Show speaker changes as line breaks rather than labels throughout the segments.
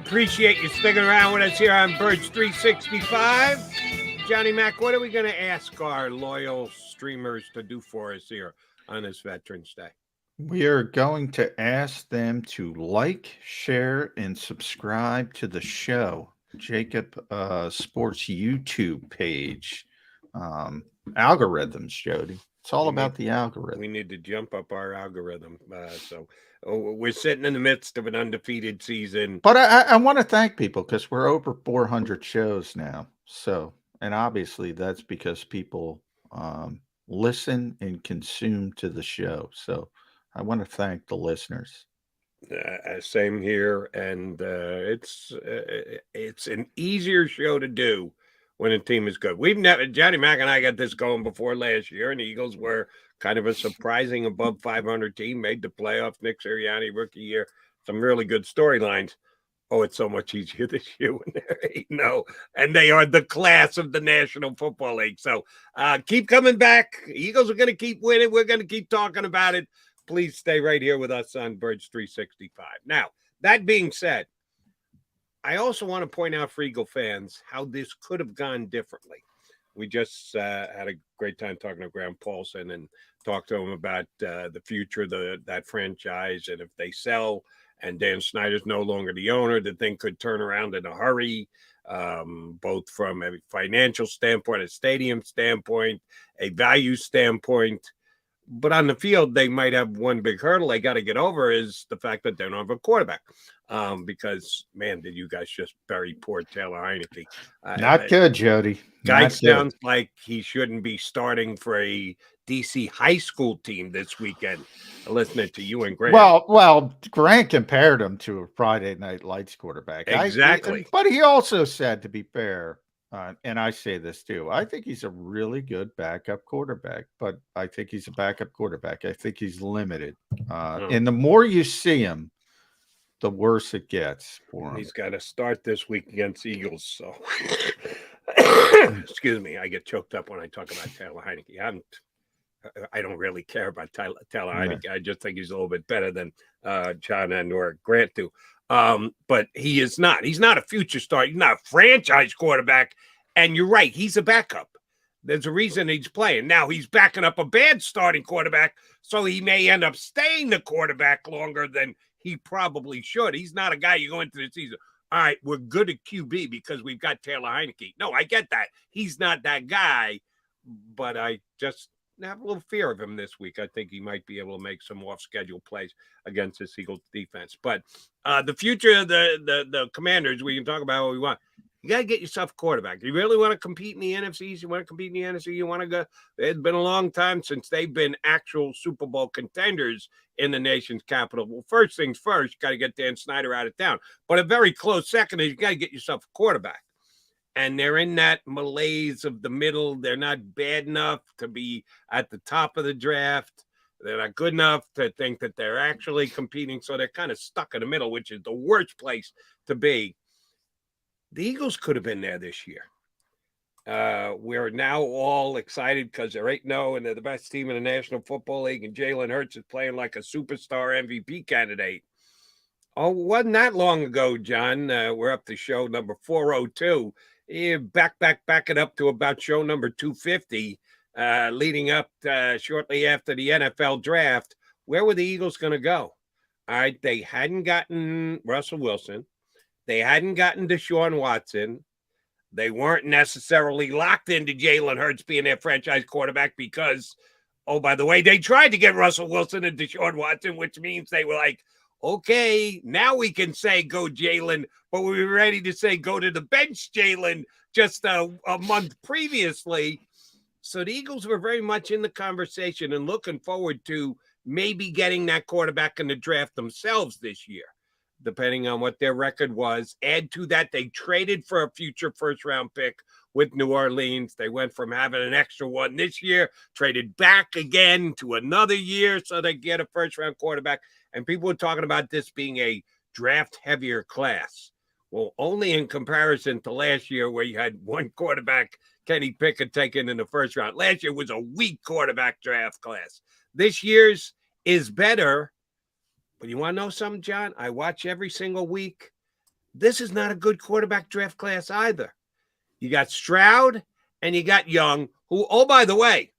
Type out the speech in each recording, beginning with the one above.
Appreciate you sticking around with us here on Birds 365. Johnny Mac, what are we going to ask our loyal streamers to do for us here on this Veterans Day?
We are going to ask them to like, share, and subscribe to the show. JAKIB Sports YouTube page. Algorithms, Jody. It's all about the algorithm.
We need to jump up our algorithm. We're sitting in the midst of an undefeated season.
But I want to thank people because we're over 400 shows now. So, and obviously that's because people listen and consume to the show. So I want to thank the listeners.
Same here, and it's an easier show to do when a team is good. Johnny Mac and I got this going before last year, and the Eagles were kind of a surprising above 500 team, made the playoffs. Nick Sirianni rookie year, some really good storylines. Oh, it's so much easier this year when they're 8-0, and they are the class of the National Football League. So keep coming back. Eagles are going to keep winning. We're going to keep talking about it. Please stay right here with us on Birds 365. Now, that being said, I also want to point out for Eagle fans how this could have gone differently. We just had a great time talking to Graham Paulson and talked to him about the future of that franchise, and if they sell and Dan Snyder's no longer the owner, the thing could turn around in a hurry, both from a financial standpoint, a stadium standpoint, a value standpoint. But on the field, they might have one big hurdle they got to get over is the fact that they don't have a quarterback. Because, man, did you guys just bury poor Taylor Heineke.
Not good, Jody.
Guy sounds like he shouldn't be starting for a DC high school team this weekend, listening to you and Grant.
Well, Grant compared him to a Friday Night Lights quarterback.
Exactly.
But he also said, to be fair, and I say this too, I think he's a really good backup quarterback, but I think he's a backup quarterback. I think he's limited. And the more you see him, the worse it gets for him.
He's got to start this week against Eagles. So, excuse me, I get choked up when I talk about Taylor Heineke. I don't really care about Taylor Heineke. I just think he's a little bit better than John and or Grant do. But he is not. He's not a future star. He's not a franchise quarterback. And you're right. He's a backup. There's a reason he's playing. Now he's backing up a bad starting quarterback, so he may end up staying the quarterback longer than he probably should. He's not a guy you go into the season, all right, we're good at QB because we've got Taylor Heineke. No, I get that. He's not that guy, but I just have a little fear of him this week. I think he might be able to make some off-schedule plays against this Eagles defense. But the future of the Commanders, we can talk about what we want. You got to get yourself a quarterback. You really want to compete in the NFC East? You want to compete in the NFC? You want to go? It's been a long time since they've been actual Super Bowl contenders in the nation's capital. Well, first things first, you got to get Dan Snyder out of town. But a very close second is you got to get yourself a quarterback. And they're in that malaise of the middle. They're not bad enough to be at the top of the draft. They're not good enough to think that they're actually competing. So they're kind of stuck in the middle, which is the worst place to be. The Eagles could have been there this year. We're now all excited because they're 8-0 and they're the best team in the National Football League, and Jalen Hurts is playing like a superstar MVP candidate. Oh, wasn't that long ago, John. We're up to show number 402. Back it up to about show number 250, leading up shortly after the NFL draft. Where were the Eagles going to go? All right, they hadn't gotten Russell Wilson. They hadn't gotten Deshaun Watson. They weren't necessarily locked into Jalen Hurts being their franchise quarterback because, oh, by the way, they tried to get Russell Wilson and Deshaun Watson, which means they were like, okay, now we can say go Jalen, but we were ready to say go to the bench Jalen just a month previously. So the Eagles were very much in the conversation and looking forward to maybe getting that quarterback in the draft themselves this year, depending on what their record was. Add to that, they traded for a future first-round pick with New Orleans. They went from having an extra one this year, traded back again to another year so they get a first-round quarterback. And people were talking about this being a draft-heavier class. Well, only in comparison to last year where you had one quarterback, Kenny Pickett, taken in the first round. Last year was a weak quarterback draft class. This year's is better. But you want to know something, John? I watch every single week. this is not a good quarterback draft class either. You got Stroud and you got Young, who, oh, by the way,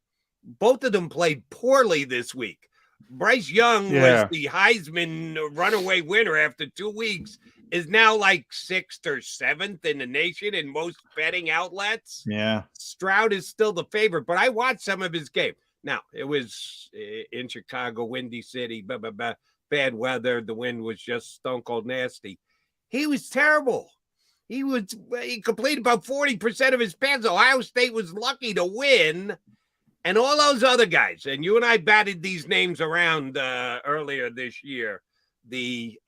both of them played poorly this week. Bryce Young was the Heisman runaway winner after 2 weeks, is now like 6th or 7th in the nation in most betting outlets.
Yeah.
Stroud is still the favorite, but I watched some of his game. Now, it was in Chicago, windy city, bad weather. The wind was just stone cold nasty. He was terrible. He completed about 40% of his passes. Ohio State was lucky to win. And all those other guys, and you and I batted these names around earlier this year, the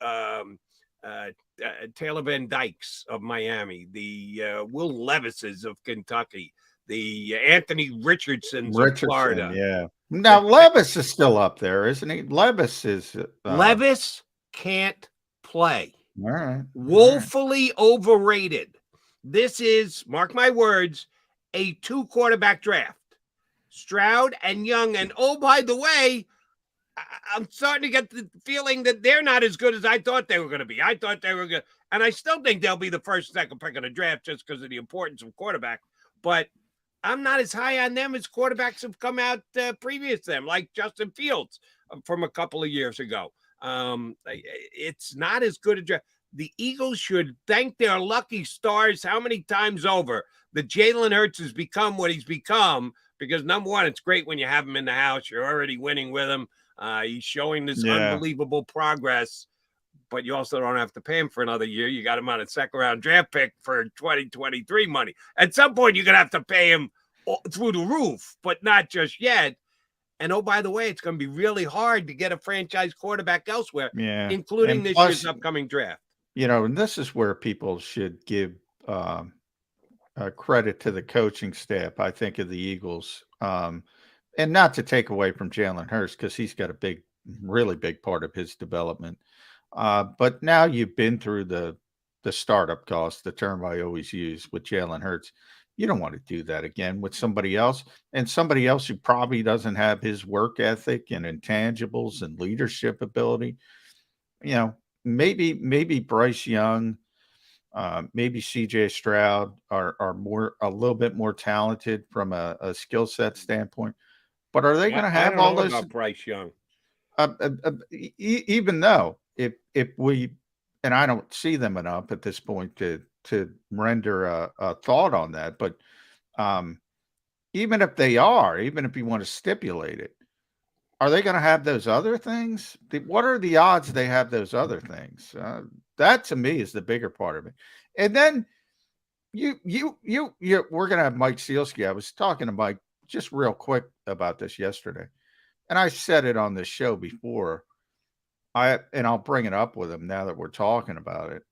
Taylor Van Dykes of Miami, the Will Levises of Kentucky, the Anthony Richardsons of Florida.
Yeah. Now, Levis is still up there, isn't he? Levis is.
Levis can't play.
All right.
Woefully overrated. This is, mark my words, a 2-quarterback draft. Stroud and Young. And oh, by the way, I'm starting to get the feeling that they're not as good as I thought they were going to be. I thought they were good. And I still think they'll be the first, second pick of the draft just because of the importance of quarterback. But I'm not as high on them as quarterbacks have come out previous to them, like Justin Fields from a couple of years ago. It's not as good a draft. The Eagles should thank their lucky stars how many times over that Jalen Hurts has become what he's become. Because, number one, it's great when you have him in the house. You're already winning with him. He's showing this unbelievable progress. But you also don't have to pay him for another year. You got him on a second-round draft pick for 2023 money. At some point, you're going to have to pay him through the roof, but not just yet. And, oh, by the way, it's going to be really hard to get a franchise quarterback elsewhere, including this year's upcoming draft.
And this is where people should give credit to the coaching staff, I think, of the Eagles. And not to take away from Jalen Hurts, because he's got a really big part of his development. But now you've been through the startup cost, the term I always use with Jalen Hurts. You don't want to do that again with somebody else, and somebody else who probably doesn't have his work ethic and intangibles and leadership ability. Maybe Bryce Young, maybe CJ Stroud are a little bit more talented from a skill set standpoint, but are they going to have all those?
About Bryce Young,
even though if we, and I don't see them enough at this point to render a thought on that, but even if they are, even if you want to stipulate it, are they going to have those other things? What are the odds they have those other things? That to me is the bigger part of it. And then we're going to have Mike Sealski. I was talking to Mike just real quick about this yesterday, and I said it on this show before. And I'll bring it up with him now that we're talking about it.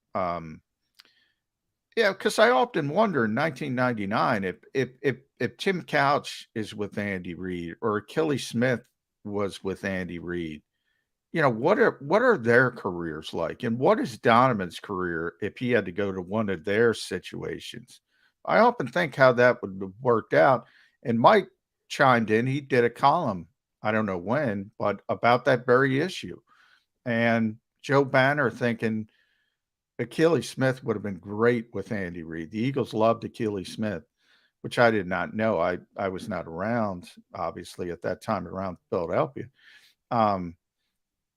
Because I often wonder in 1999 if Tim Couch is with Andy Reid or Achilles Smith was with Andy Reid, what are their careers like, and what is Donovan's career if he had to go to one of their situations? I often think how that would have worked out. And Mike chimed in. He did a column, I don't know when, but about that very issue. And Joe Banner thinking Achilles Smith would have been great with Andy Reid. The Eagles loved Achilles Smith, which I did not know. I was not around, obviously, at that time around Philadelphia. And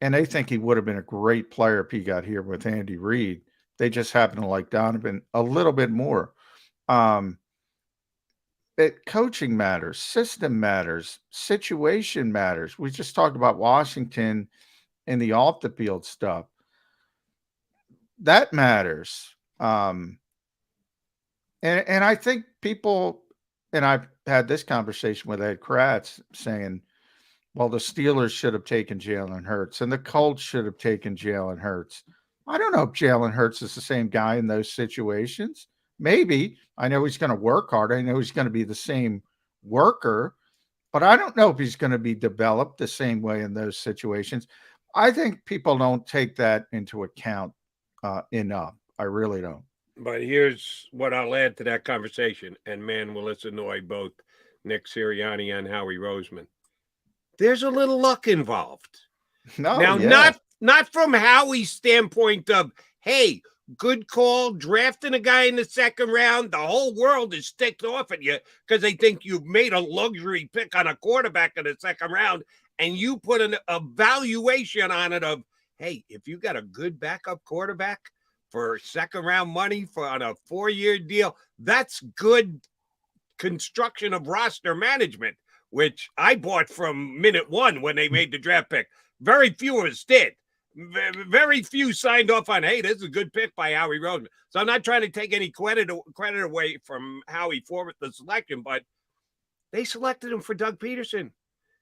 they think he would have been a great player if he got here with Andy Reid. They just happen to like Donovan a little bit more. Coaching matters, system matters, situation matters. We just talked about Washington and the off the field stuff. That matters. And I think people, and I've had this conversation with Ed Kratz saying, well, the Steelers should have taken Jalen Hurts and the Colts should have taken Jalen Hurts. I don't know if Jalen Hurts is the same guy in those situations. Maybe. I know he's going to work hard. I know he's going to be the same worker, but I don't know if he's going to be developed the same way in those situations. I think people don't take that into account enough. I really don't.
But here's what I'll add to that conversation, and man, will this annoy both Nick Sirianni and Howie Roseman. There's a little luck involved. Not from Howie's standpoint of, hey, good call drafting a guy in the second round. The whole world is ticked off at you because they think you've made a luxury pick on a quarterback in the second round, and you put a valuation on it of, hey, if you got a good backup quarterback for second round money on a 4-year deal, that's good construction of roster management, which I bought from minute one when they made the draft pick. Very few of us did. Very few signed off on, hey, this is a good pick by Howie Roseman. So I'm not trying to take any credit away from Howie for the selection, but they selected him for Doug Peterson.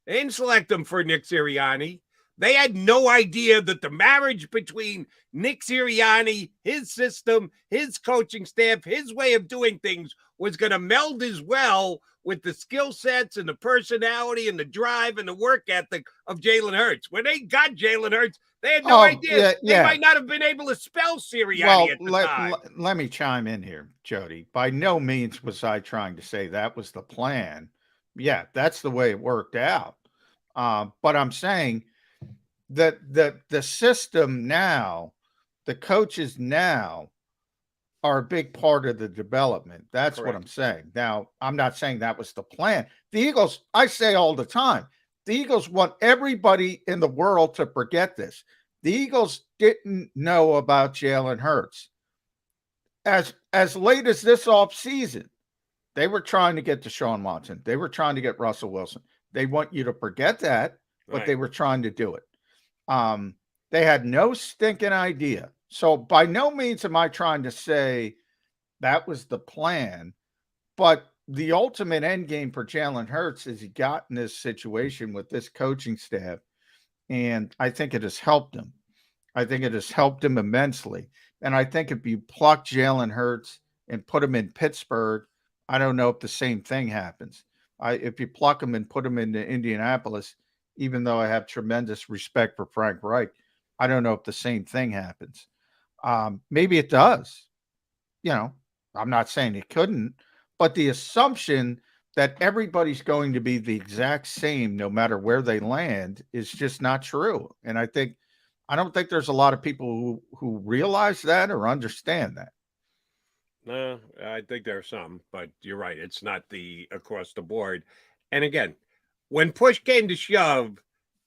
They didn't select him for Nick Sirianni. They had no idea that the marriage between Nick Sirianni, his system, his coaching staff, his way of doing things was going to meld as well with the skill sets and the personality and the drive and the work ethic of Jalen Hurts. When they got Jalen Hurts, they had no idea. They might not have been able to spell Sirianni at the time.
Let me chime in here, Jody. By no means was I trying to say that was the plan. Yeah, that's the way it worked out. But I'm saying that the system now, the coaches now are a big part of the development. That's correct. What I'm saying. Now, I'm not saying that was the plan. The Eagles, I say all the time, the Eagles want everybody in the world to forget this. The Eagles didn't know about Jalen Hurts. As late as this offseason, they were trying to get Deshaun Watson. They were trying to get Russell Wilson. They want you to forget that, but they were trying to do it. They had no stinking idea. So by no means am I trying to say that was the plan, but the ultimate end game for Jalen Hurts is he got in this situation with this coaching staff, and I think it has helped him. I think it has helped him immensely. And I think if you pluck Jalen Hurts and put him in Pittsburgh, I don't know if the same thing happens. If you pluck him and put him into Indianapolis, even though I have tremendous respect for Frank Reich, I don't know if the same thing happens. Maybe it does. You know, I'm not saying it couldn't, but the assumption that everybody's going to be the exact same no matter where they land is just not true. And I don't think there's a lot of people who realize that or understand that.
No, I think there are some, but you're right. It's not the across the board. And again, when push came to shove,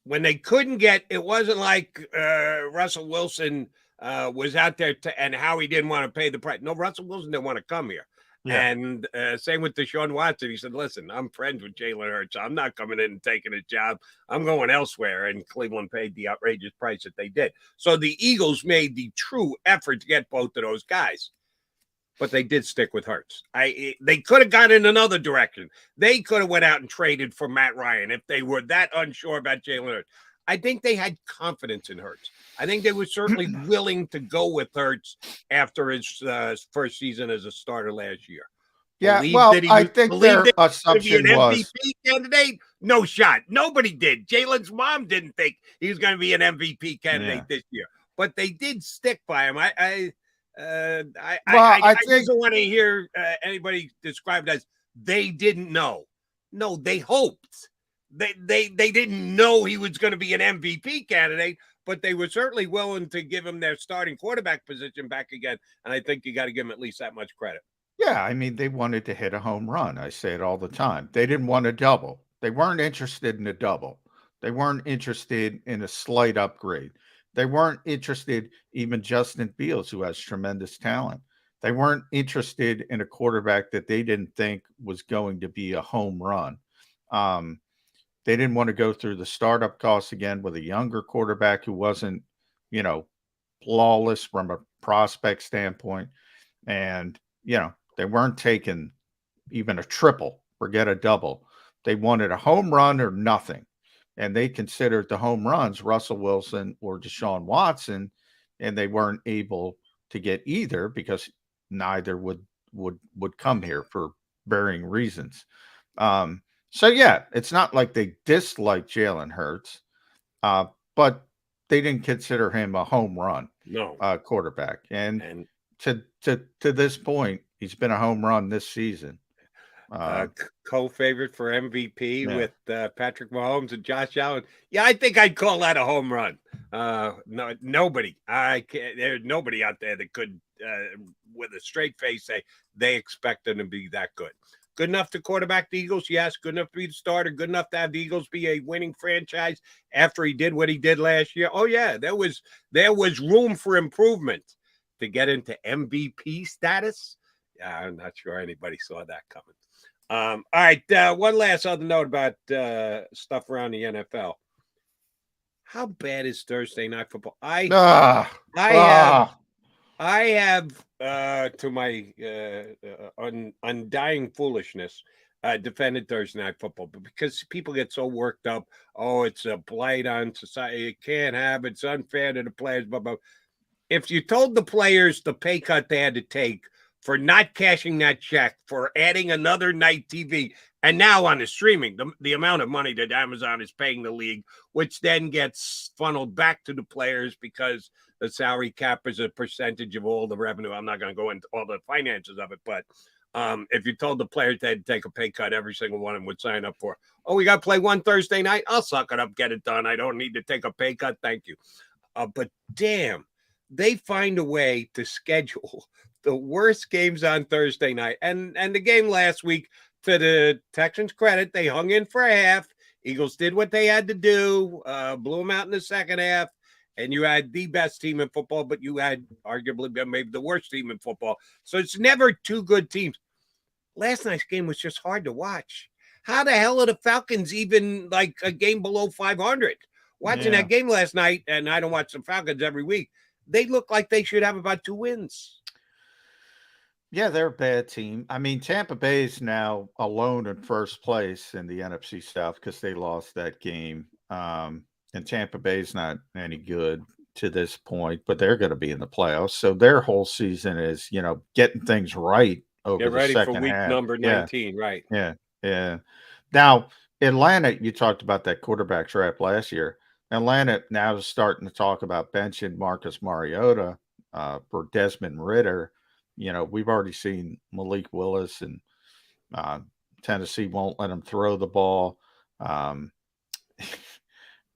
when they couldn't get, it wasn't like Russell Wilson was out there and Howie didn't want to pay the price. No, Russell Wilson didn't want to come here. Yeah. And same with Deshaun Watson. He said, listen, I'm friends with Jalen Hurts. I'm not coming in and taking his job. I'm going elsewhere. And Cleveland paid the outrageous price that they did. So the Eagles made the true effort to get both of those guys. But they did stick with Hurts. They could have gone in another direction. They could have went out and traded for Matt Ryan if they were that unsure about Jalen Hurts. I think they had confidence in Hurts. I think they were certainly willing to go with Hurts after his first season as a starter last year.
Yeah, I think their assumption was
MVP candidate. No shot. Nobody did. Jalen's mom didn't think he was going to be an MVP candidate this year, but they did stick by him. I just don't want to hear anybody described as they didn't know. No, they hoped. They didn't know he was going to be an MVP candidate, but they were certainly willing to give him their starting quarterback position back again. And I think you got to give him at least that much credit.
Yeah, I mean, they wanted to hit a home run. I say it all the time. They didn't want a double. They weren't interested in a double. They weren't interested in a slight upgrade. They weren't interested, even Justin Fields, who has tremendous talent. They weren't interested in a quarterback that they didn't think was going to be a home run. They didn't want to go through the startup costs again with a younger quarterback who wasn't, flawless from a prospect standpoint. And, they weren't taking even a triple, forget a double. They wanted a home run or nothing. And they considered the home runs Russell Wilson or Deshaun Watson, and they weren't able to get either because neither would come here for varying reasons. So yeah, it's not like they dislike Jalen Hurts, but they didn't consider him a home run quarterback. And to this point, he's been a home run this season.
Co-favorite for MVP
Yeah.
with Patrick Mahomes and Josh Allen. Yeah, I think I'd call that a home run. No, nobody. I can't. There's nobody out there that could, with a straight face, say they expect them to be that good. Good enough to quarterback the Eagles, yes. Good enough to be the starter. Good enough to have the Eagles be a winning franchise after he did what he did last year. Oh yeah, there was room for improvement to get into MVP status. Yeah, I'm not sure anybody saw that coming. All right, one last other note about stuff around the NFL. How bad is Thursday night football? I have, to my undying foolishness, defended Thursday night football, but because people get so worked up, oh, it's a blight on society. You can't have it. It's unfair to the players. Blah, blah. If you told the players the pay cut they had to take for not cashing that check, for adding another night TV, and now on the streaming, the amount of money that Amazon is paying the league, which then gets funneled back to the players because the salary cap is a percentage of all the revenue. I'm not going to go into all the finances of it, but if you told the players they had to take a pay cut, every single one of them would sign up for, oh, we got to play one Thursday night. I'll suck it up, get it done. I don't need to take a pay cut. Thank you. But damn, they find a way to schedule the worst games on Thursday night. And the game last week, to the Texans' credit, they hung in for a half. Eagles did what they had to do, blew them out in the second half. And you had the best team in football, but you had arguably maybe the worst team in football. So it's never two good teams. Last night's game was just hard to watch. How the hell are the Falcons even like a game below 500? Watching that game last night, and I don't watch the Falcons every week, they look like they should have about 2 wins.
Yeah, they're a bad team. I mean, Tampa Bay is now alone in first place in the NFC South because they lost that game. And Tampa Bay's not any good to this point, but they're going to be in the playoffs. So their whole season is, getting things right over
Get ready
the second
for week
half.
number 19, right?
Yeah. Now, Atlanta, you talked about that quarterback trap last year. Atlanta now is starting to talk about benching Marcus Mariota for Desmond Ridder. We've already seen Malik Willis, and Tennessee won't let him throw the ball.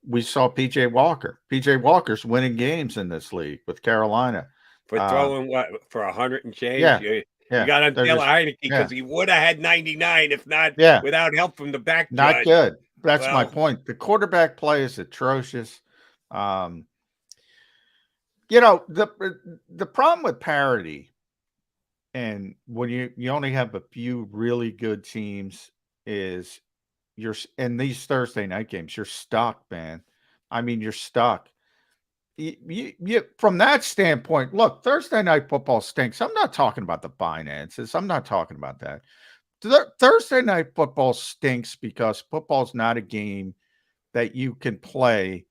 We saw P.J. Walker. P.J. Walker's winning games in this league with Carolina.
For throwing for 100 and change?
Yeah.
You got on Taylor Heineke because he would have had 99 if not without help from the back judge.
Not good. That's my point. The quarterback play is atrocious. The problem with parity, and when you only have a few really good teams, is you're in these Thursday night games, you're stuck, man. I mean, you're stuck. You from that standpoint, look, Thursday night football stinks. I'm not talking about the finances. I'm not talking about that. Thursday night football stinks because football's not a game that you can play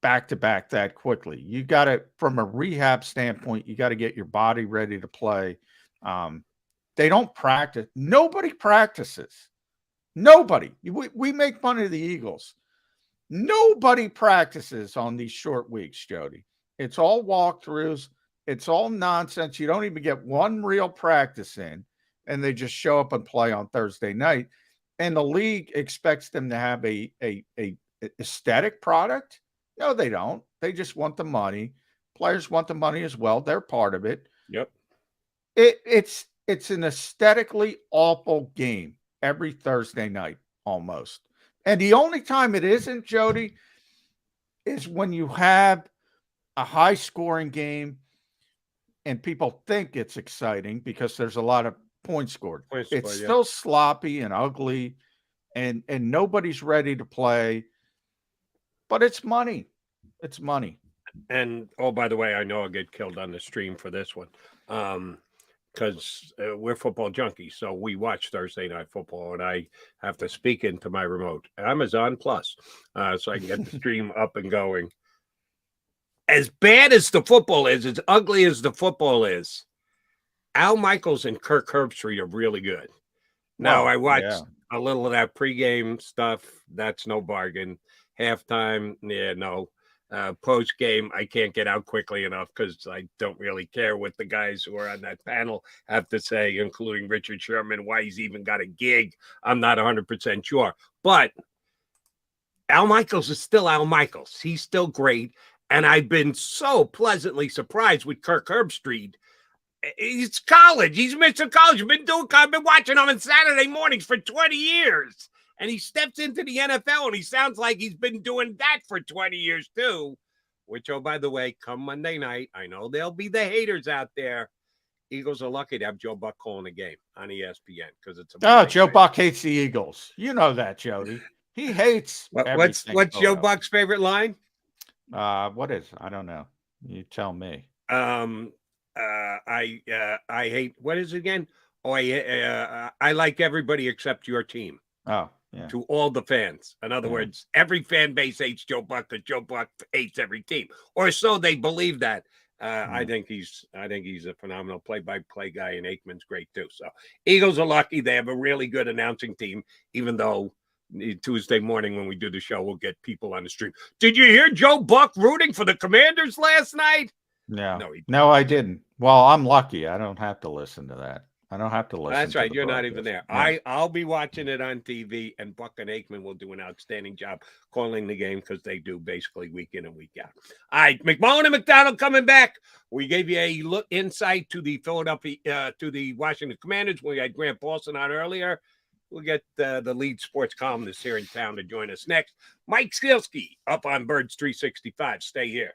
back to back that quickly. You got to, from a rehab standpoint, you got to get your body ready to play. They don't practice. Nobody practices. Nobody. We make fun of the Eagles. Nobody practices on these short weeks, Jody. It's all walkthroughs. It's all nonsense. You don't even get one real practice in, and they just show up and play on Thursday night. And the league expects them to have a aesthetic product. No, they don't. They just want the money. Players want the money as well. They're part of it.
Yep.
It's an aesthetically awful game every Thursday night almost. And the only time it isn't, Jody, is when you have a high-scoring game and people think it's exciting because there's a lot of points scored. It's still sloppy and ugly, and nobody's ready to play. But it's money. It's money.
And, oh, by the way, I know I'll get killed on the stream for this one. Because we're football junkies, so we watch Thursday night football, and I have to speak into my remote Amazon Plus so I can get the stream up and going. As bad as the football is, as ugly as the football is, Al Michaels and Kirk Herbstreit are really good. Now, I watched a little of that pregame stuff. That's no bargain. Halftime, no. post game. I can't get out quickly enough because I don't really care what the guys who are on that panel have to say, including Richard Sherman, why he's even got a gig. I'm not 100% sure. But Al Michaels is still Al Michaels. He's still great. And I've been so pleasantly surprised with Kirk Herbstreit. He's college. He's Mr. College. I've been watching him on Saturday mornings for 20 years. And he steps into the NFL, and he sounds like he's been doing that for 20 years, too. Which, oh, by the way, come Monday night, I know there'll be the haters out there. Eagles are lucky to have Joe Buck calling a game on ESPN because it's a
Joe Buck hates the Eagles. You know that, Jody. He hates
what's Joe Buck's favorite line?
What is? I don't know. You tell me.
I hate, what is it again? Oh, I like everybody except your team.
Oh, yeah.
To all the fans. In other words, every fan base hates Joe Buck because Joe Buck hates every team, or so they believe that. I think he's a phenomenal play-by-play guy, and Aikman's great too. So Eagles are lucky; they have a really good announcing team. Even though Tuesday morning when we do the show, we'll get people on the stream. Did you hear Joe Buck rooting for the Commanders last night?
No, I didn't. Well, I'm lucky. I don't have to listen to that. I don't have to listen.
That's right. You're
broadcast.
Not even there.
No.
I'll be watching it on TV, and Buck and Aikman will do an outstanding job calling the game because they do basically week in and week out. All right, McMullen and McDonald coming back. We gave you a look insight to the to the Washington Commanders. We had Grant Paulson on earlier. We'll get the lead sports columnist here in town to join us next. Mike Skilsky up on Birds 365. Stay here.